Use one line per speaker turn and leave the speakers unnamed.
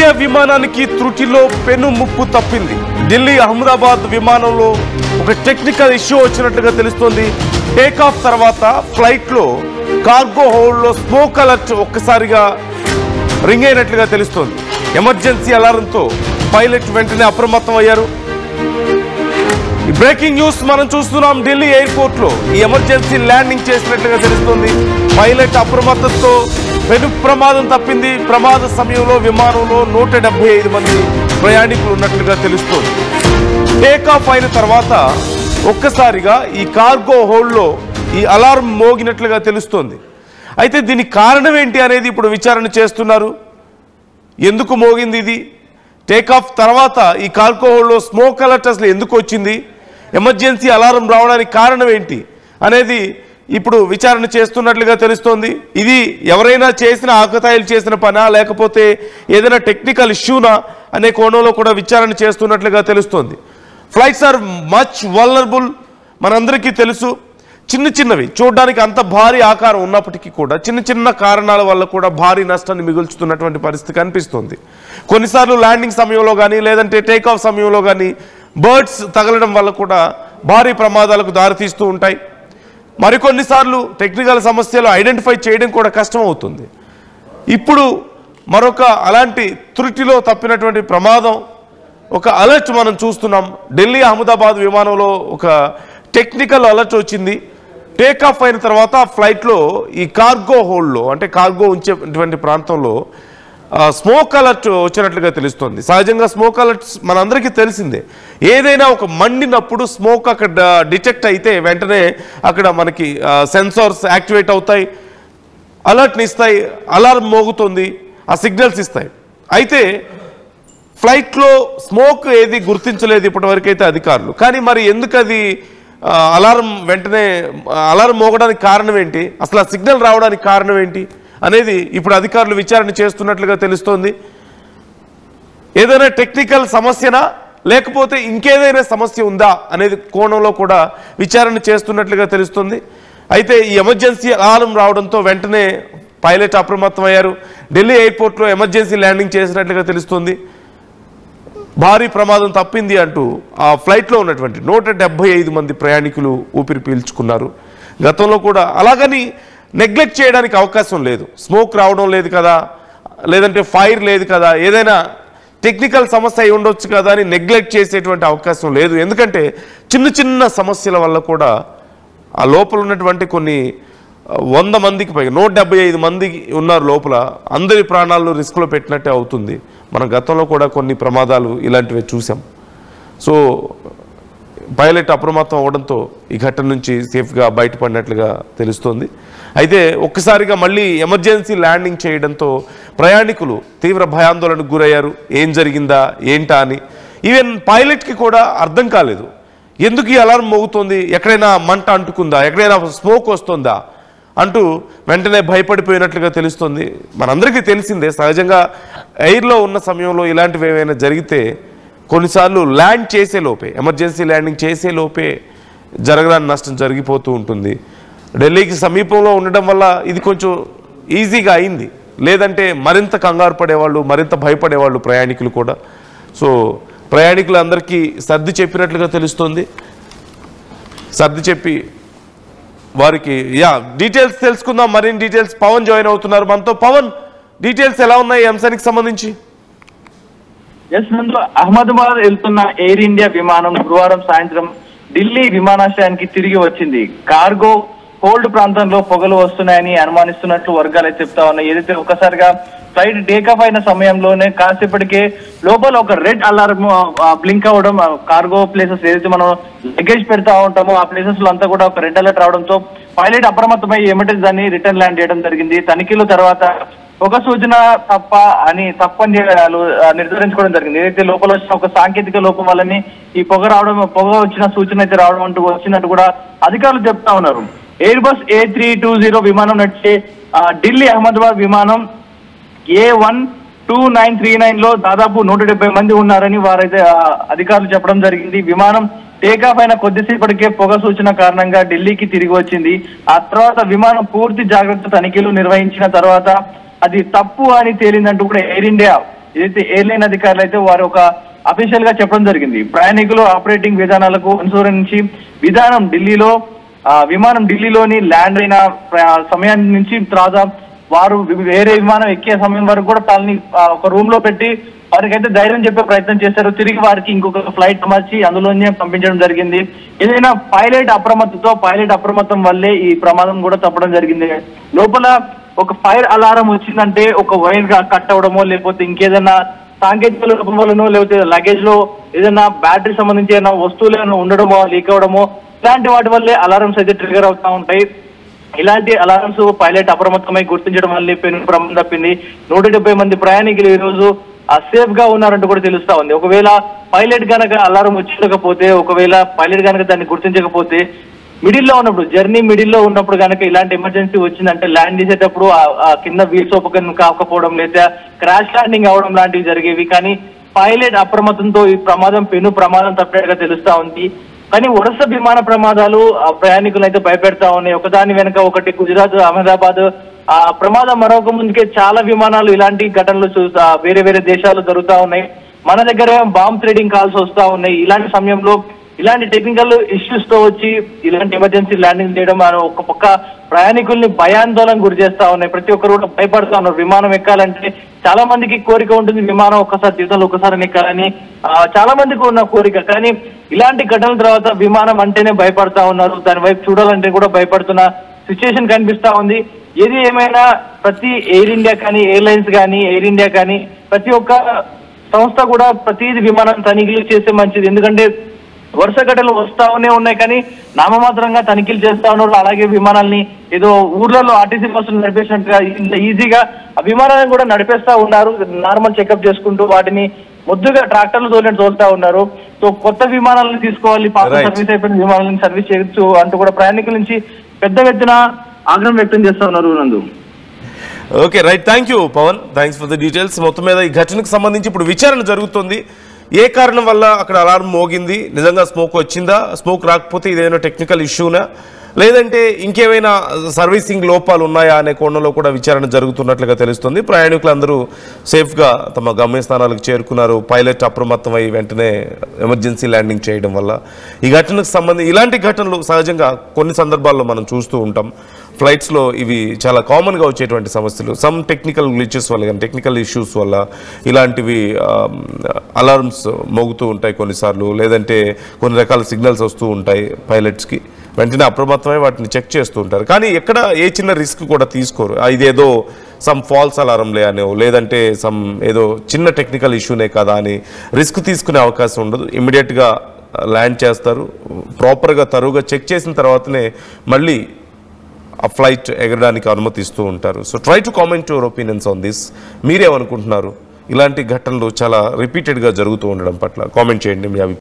India విమానానికి త్రుటిలో పెను ముప్పు తప్పింది. ఢిల్లీ అహ్మదాబాద్ విమానంలో ఒక టెక్నికల్ ఇష్యూ వచ్చినట్లుగా తెలుస్తోంది. టేక్ ఆఫ్ తర్వాత ఫ్లైట్ లో కార్గో హోల్డ్ లో స్మోక్ అలర్ట్ ఒక్కసారిగా రింగ్ అయినట్లుగా తెలుస్తోంది. ఎమర్జెన్సీ అలారంతో పైలట్ వెంటనే అప్రమత్తం అయ్యారు. ఈ బ్రేకింగ్ న్యూస్ మనం చూస్తున్నాం. ఢిల్లీ ఎయిర్పోర్ట్ లో ఈ ఎమర్జెన్సీ ల్యాండింగ్ చేసినట్లుగా తెలుస్తోంది. పైలట్ అప్రమత్తతో పెను ప్రమాదం తప్పింది. ప్రమాద సమయంలో విమానంలో 175 మంది ప్రయాణికులు ఉన్నట్లుగా తెలుస్తోంది. టేక్ ఆఫ్ అయిన తర్వాత ఒక్కసారిగా ఈ కార్గో హోల్డ్ లో ఈ అలారం మోగినట్లుగా తెలుస్తోంది. అయితే దీనికి కారణం ఏంటి అనేది ఇప్పుడు విచారణ చేస్తున్నారు. ఎందుకు మోగింది ఇది? టేక్ ఆఫ్ తర్వాత ఈ కార్గో హోల్డ్ లో స్మోక్ అలర్ట్ అసలు ఎందుకు వచ్చింది? ఎమర్జెన్సీ అలారం రావడానికి కారణం ఏంటి అనేది ఇప్పుడు విచారణ చేస్తున్నట్లుగా తెలుస్తోంది. ఇది ఎవరైనా చేసిన ఆకతాయిలు చేసిన పనా లేకపోతే ఏదైనా టెక్నికల్ ఇష్యూనా అనే కోణంలో కూడా విచారణ చేస్తున్నట్లుగా తెలుస్తోంది. Flights are much vulnerable. మనందరికీ తెలుసు, చిన్న చిన్నవి చూడడానికి అంత భారీ ఆకారం ఉన్నప్పటికీ కూడా చిన్న చిన్న కారణాల వల్ల కూడా భారీ నష్టాన్ని మిగుల్చుతున్నటువంటి పరిస్థితి కనిపిస్తుంది. కొన్నిసార్లు ల్యాండింగ్ సమయంలో కానీ లేదంటే టేక్ ఆఫ్ సమయంలో కానీ బర్డ్స్ తగలడం వల్ల కూడా భారీ ప్రమాదాలకు దారితీస్తూ ఉంటాయి. మరికొన్నిసార్లు టెక్నికల్ సమస్యలు ఐడెంటిఫై చేయడం కూడా కష్టం అవుతుంది. ఇప్పుడు మరొక అలాంటి త్రుటిలో తప్పినటువంటి ప్రమాదం, ఒక అలర్ట్ మనం చూస్తున్నాం. ఢిల్లీ అహ్మదాబాద్ విమానంలో ఒక టెక్నికల్ అలర్ట్ వచ్చింది. టేక్ ఆఫ్ అయిన తర్వాత ఫ్లైట్లో ఈ కార్గో హోల్డ్లో అంటే కార్గో ఉంచేటువంటి ప్రాంతంలో స్మోక్ అలర్ట్ వచ్చినట్లుగా తెలుస్తుంది. సహజంగా స్మోక్ అలర్ట్స్ మనందరికీ తెలిసిందే. ఏదైనా ఒక మండినప్పుడు స్మోక్ అక్కడ డిటెక్ట్ అయితే వెంటనే అక్కడ మనకి సెన్సార్స్ యాక్టివేట్ అవుతాయి, అలర్ట్ని ఇస్తాయి, అలారం మోగుతుంది, ఆ సిగ్నల్స్ ఇస్తాయి. అయితే ఫ్లైట్లో స్మోక్ ఏది గుర్తించలేదు ఇప్పటివరకు అయితే అధికారులు. కానీ మరి ఎందుకు అది అలారం వెంటనే అలారం మోగడానికి కారణం ఏంటి, అసలు ఆ సిగ్నల్ రావడానికి కారణం ఏంటి అనేది ఇప్పుడు అధికారులు విచారణ చేస్తున్నట్లుగా తెలుస్తోంది. ఏదైనా టెక్నికల్ సమస్యనా లేకపోతే ఇంకేదైనా సమస్య ఉందా అనేది కోణంలో కూడా విచారణ చేస్తున్నట్లుగా తెలుస్తుంది. అయితే ఈ ఎమర్జెన్సీ అలారం రావడంతో వెంటనే పైలట్ అప్రమత్తమయ్యారు. ఢిల్లీ ఎయిర్పోర్ట్లో ఎమర్జెన్సీ ల్యాండింగ్ చేసినట్లుగా తెలుస్తుంది. భారీ ప్రమాదం తప్పింది అంటూ ఆ ఫ్లైట్లో ఉన్నటువంటి 175 మంది ప్రయాణికులు ఊపిరి పీల్చుకున్నారు. గతంలో కూడా అలాగని నెగ్లెక్ట్ చేయడానికి అవకాశం లేదు. స్మోక్ రావడం లేదు కదా, లేదంటే ఫైర్ లేదు కదా, ఏదైనా టెక్నికల్ సమస్య అయి ఉండొచ్చు కదా అని నెగ్లెక్ట్ చేసేటువంటి అవకాశం లేదు. ఎందుకంటే చిన్న చిన్న సమస్యల వల్ల కూడా ఆ లోపల ఉన్నటువంటి కొన్ని 100 మందికి పైగా 175 మంది ఉన్నారు లోపల, అందరి ప్రాణాలను రిస్క్లో పెట్టినట్టే అవుతుంది. మనం గతంలో కూడా కొన్ని ప్రమాదాలు ఇలాంటివి చూసాం. సో పైలట్ అప్రమత్తం అవడంతో ఈ ఘటన నుంచి సేఫ్గా బయటపడినట్లుగా తెలుస్తోంది. అయితే ఒక్కసారిగా మళ్ళీ ఎమర్జెన్సీ ల్యాండింగ్ చేయడంతో ప్రయాణికులు తీవ్ర భయాందోళనకు గురయ్యారు. ఏం జరిగిందా ఏంటా అని. ఈవెన్ పైలట్కి కూడా అర్థం కాలేదు, ఎందుకు ఈ అలారం మోగుతోంది, ఎక్కడైనా మంట అంటుకుందా, ఎక్కడైనా స్మోక్ వస్తుందా అంటూ వెంటనే భయపడిపోయినట్లుగా తెలుస్తుంది. మనందరికీ తెలిసిందే, సహజంగా ఎయిర్లో ఉన్న సమయంలో ఇలాంటివి ఏమైనా జరిగితే కొన్నిసార్లు ల్యాండ్ చేసే లోపే, ఎమర్జెన్సీ ల్యాండింగ్ చేసే లోపే జరగరాని నష్టం జరిగిపోతూ ఉంటుంది. ఢిల్లీకి సమీపంలో ఉండడం వల్ల ఇది కొంచెం ఈజీగా అయింది, లేదంటే మరింత కంగారు పడేవాళ్ళు, మరింత భయపడేవాళ్ళు ప్రయాణికులు కూడా. సో ప్రయాణికులందరికీ సర్ది చెప్పినట్లుగా తెలుస్తుంది. సర్ది చెప్పి వారికి డీటెయిల్స్ తెలుసుకుందాం. మరిన్ని డీటెయిల్స్ పవన్ జాయిన్ అవుతున్నారు మనతో. పవన్, డీటెయిల్స్ ఎలా ఉన్నాయి ఈ అంశానికి సంబంధించి?
అహ్మదాబాద్ వెళ్తున్న ఎయిర్ ఇండియా విమానం గురువారం సాయంత్రం ఢిల్లీ విమానాశ్రయానికి తిరిగి వచ్చింది. కార్గో హోల్డ్ ప్రాంతంలో పొగలు వస్తున్నాయని అనుమానిస్తున్నట్లు వర్గాలు చెప్తా ఉన్నాయి. ఏదైతే ఒక్కసారిగా ఫ్లైట్ టేకాఫ్ అయిన సమయంలోనే కాసేపటికే లోపల ఒక రెడ్ అలారం బ్లింక్ అవ్వడం, కార్గో ప్లేసెస్ ఏదైతే మనం లగేజ్ పెడతా ఉంటామో ఆ ప్లేసెస్ లో అంతా కూడా ఒక రెడ్ అలర్ట్ రావడంతో పైలట్ అప్రమత్తమై ఏమిటి దాన్ని రిటర్న్ ల్యాండ్ చేయడం జరిగింది. తనిఖీల తర్వాత ఒక సూచన తప్పని నిర్ధారించుకోవడం జరిగింది. ఏదైతే లోపల వచ్చిన ఒక సాంకేతిక లోపం వల్లని ఈ పొగ వచ్చిన సూచన అయితే రావడం అంటూ వచ్చినట్టు కూడా అధికారులు చెప్తా ఉన్నారు. ఎయిర్ బస్ A320 విమానం నడిచే ఢిల్లీ అహ్మదాబాద్ విమానం A12939 లో దాదాపు 170 మంది ఉన్నారని వారైతే అధికారులు చెప్పడం జరిగింది. విమానం టేకాఫ్ అయిన కొద్దిసేపటికే పొగ సూచన కారణంగా ఢిల్లీకి తిరిగి వచ్చింది. ఆ తర్వాత విమానం పూర్తి జాగ్రత్త తనిఖీలు నిర్వహించిన తర్వాత అది తప్పు అని తేలిందంటూ కూడా ఎయిర్ ఇండియా ఏదైతే ఎయిర్లైన్ అధికారులు అయితే వారు ఒక అఫీషియల్ గా చెప్పడం జరిగింది. ప్రయాణికులు ఆపరేటింగ్ విధానాలకు అనుసరించి విధానం ఢిల్లీలో విమానం ఢిల్లీలోని ల్యాండ్ అయిన సమయాన్ని నుంచి తర్వాత వారు వేరే విమానం ఎక్కే సమయం వరకు కూడా తనని ఒక రూమ్ లో పెట్టి వారికైతే ధైర్యం చెప్పే ప్రయత్నం చేశారు. తిరిగి వారికి ఇంకొక ఫ్లైట్ అమర్చి అందులోనే పంపించడం జరిగింది. ఏదైనా పైలట్ అప్రమత్తం వల్లే ఈ ప్రమాదం కూడా తప్పడం జరిగింది. లోపల ఒక ఫైర్ అలారం వచ్చిందంటే ఒక వైర్ గా కట్ అవడమో లేకపోతే ఇంకేదైనా సాంకేతిక లోపం వల్లనో లేకపోతే లగేజ్ లో ఏదైనా బ్యాటరీ సంబంధించి ఏదైనా వస్తువులు ఏమైనా ఉండడమో లీక్ అవడమో ఇలాంటి వాటి వల్లే అలారమ్స్ అయితే ట్రిగర్ అవుతా ఉంటాయి. ఇలాంటి అలారమ్స్ పైలట్ అప్రమత్తమై గుర్తించడం వల్లే పెను ప్రమాదం తప్పింది. 170 మంది ప్రయాణికులు ఈ రోజు సేఫ్ గా ఉన్నారంటూ కూడా తెలుస్తా ఉంది. ఒకవేళ పైలట్ గనక అలారం వచ్చిండకపోతే, ఒకవేళ పైలట్ గనక దాన్ని గుర్తించకపోతే, జర్నీ మిడిల్లో ఉన్నప్పుడు కనుక ఇలాంటి ఎమర్జెన్సీ వచ్చిందంటే ల్యాండ్ చేసేటప్పుడు ఆ కింద వీల్స్ ఓపెన్ కాకపోవడం లేదా క్రాష్ ల్యాండింగ్ అవడం లాంటివి జరిగేవి. కానీ పైలట్ అప్రమత్తంతో ఈ పెను ప్రమాదం తప్పినట్టుగా తెలుస్తా ఉంది. కానీ వరుస విమాన ప్రమాదాలు ప్రయాణికులు అయితే భయపెడతా ఉన్నాయి. ఒకదాని వెనక ఒకటి గుజరాత్, అహ్మదాబాద్ ప్రమాదం మరొక ముందుకే చాలా విమానాలు ఇలాంటి ఘటనలు వేరే వేరే దేశాలు జరుగుతా ఉన్నాయి. మన దగ్గర బాంబ్ థ్రెడింగ్ కాల్స్ వస్తా ఉన్నాయి. ఇలాంటి సమయంలో ఇలాంటి టెక్నికల్ ఇష్యూస్ తో వచ్చి ఇలాంటి ఎమర్జెన్సీ ల్యాండింగ్ చేయడం ఒక పక్క ప్రయాణికుల్ని భయాందోళన గురి చేస్తా ఉన్నాయి. ప్రతి ఒక్కరు కూడా భయపడతా ఉన్నారు. విమానం ఎక్కాలంటే చాలా మందికి కోరిక ఉంటుంది, విమానం జీవితంలో ఒక్కసారి ఎక్కాలని చాలా మందికి ఉన్న కోరిక. కానీ ఇలాంటి ఘటనల తర్వాత విమానం అంటేనే భయపడతా ఉన్నారు. దాని వైపు చూడాలంటే కూడా భయపడుతున్న సిచ్యుయేషన్ కనిపిస్తా ఉంది. ఏది ఏమైనా ప్రతి ఎయిర్ ఇండియా కానీ, ఎయిర్లైన్స్ కానీ, ఎయిర్ ఇండియా కానీ ప్రతి ఒక్క సంస్థ కూడా ప్రతిదీ విమానం తనిఖీలు చేస్తే మంచిది. ఎందుకంటే వరుస ఘటనలు వస్తానే ఉన్నాయి కానీ నామమాత్రంగా తనిఖీలు చేస్తా ఉన్నారు. అలాగే విమానాల్ని ఏదో ఊర్లలో ఆర్టీసీ బస్సులు నడిపేసినట్టుగా ఈజీగా ఆ విమానాలను కూడా నడిపేస్తా ఉన్నారు. నార్మల్ చెకప్ చేసుకుంటూ వాటిని ముద్దుగా ట్రాక్టర్లు తోలుతా ఉన్నారు. సో కొత్త విమానాలను తీసుకోవాలి, పాత సర్వీస్ అయిపోయిన విమానాలను సర్వీస్ చేయొచ్చు అంటూ కూడా ప్రయాణికుల నుంచి పెద్ద ఎత్తున ఆగ్రహం వ్యక్తం చేస్తా ఉన్నారు. Nandu.
Okay, right, thank you Pavan, thanks for the details. మొత్తం మీద ఈ ఘటనకు సంబంధించి ఇప్పుడు విచారణ జరుగుతుంది. ఏ కారణం వల్ల అక్కడ అలారం మోగింది, నిజంగా స్మోక్ వచ్చిందా, స్మోక్ రాకపోతే ఇదేమైనా టెక్నికల్ ఇష్యూనా, లేదంటే ఇంకేమైనా సర్వీసింగ్ లోపాలు ఉన్నాయా అనే కోణంలో కూడా విచారణ జరుగుతున్నట్లుగా తెలుస్తుంది. ప్రయాణికులందరూ సేఫ్గా తమ గమ్యస్థానాలకు చేరుకున్నారు. పైలట్ అప్రమత్తమై వెంటనే ఎమర్జెన్సీ ల్యాండింగ్ చేయడం వల్ల ఈ ఘటనకు సంబంధించి ఇలాంటి ఘటనలు సహజంగా కొన్ని సందర్భాల్లో మనం చూస్తూ ఉంటాం. ఫ్లైట్స్లో ఇవి చాలా కామన్గా వచ్చేటువంటి సమస్యలు. సమ్ టెక్నికల్ గ్లిచెస్ వల్ల కానీ టెక్నికల్ ఇష్యూస్ వల్ల ఇలాంటివి అలార్మ్స్ మోగుతూ ఉంటాయి కొన్నిసార్లు, లేదంటే కొన్ని రకాల సిగ్నల్స్ వస్తూ ఉంటాయి. పైలట్స్కి వెంటనే అప్రమత్తమై వాటిని చెక్ చేస్తూ ఉంటారు. కానీ ఎక్కడ ఏ చిన్న రిస్క్ కూడా తీసుకోరు. ఇదేదో సమ్ ఫాల్స్ అలారంలే అనో, లేదంటే సమ్ ఏదో చిన్న టెక్నికల్ ఇష్యూనే కదా అని రిస్క్ తీసుకునే అవకాశం ఉండదు. ఇమ్మీడియట్గా ల్యాండ్ చేస్తారు. ప్రాపర్గా తరువుగా చెక్ చేసిన తర్వాతనే మళ్ళీ ఆ ఫ్లైట్ ఎగరడానికి అనుమతిస్తూ ఉంటారు. So try to comment your opinions on this. మీరేమనుకుంటున్నారు? ఇలాంటి ఘటనలు చాలా రిపీటెడ్గా జరుగుతూ ఉండడం పట్ల కామెంట్ చేయండి మీ అభిప్రాయం.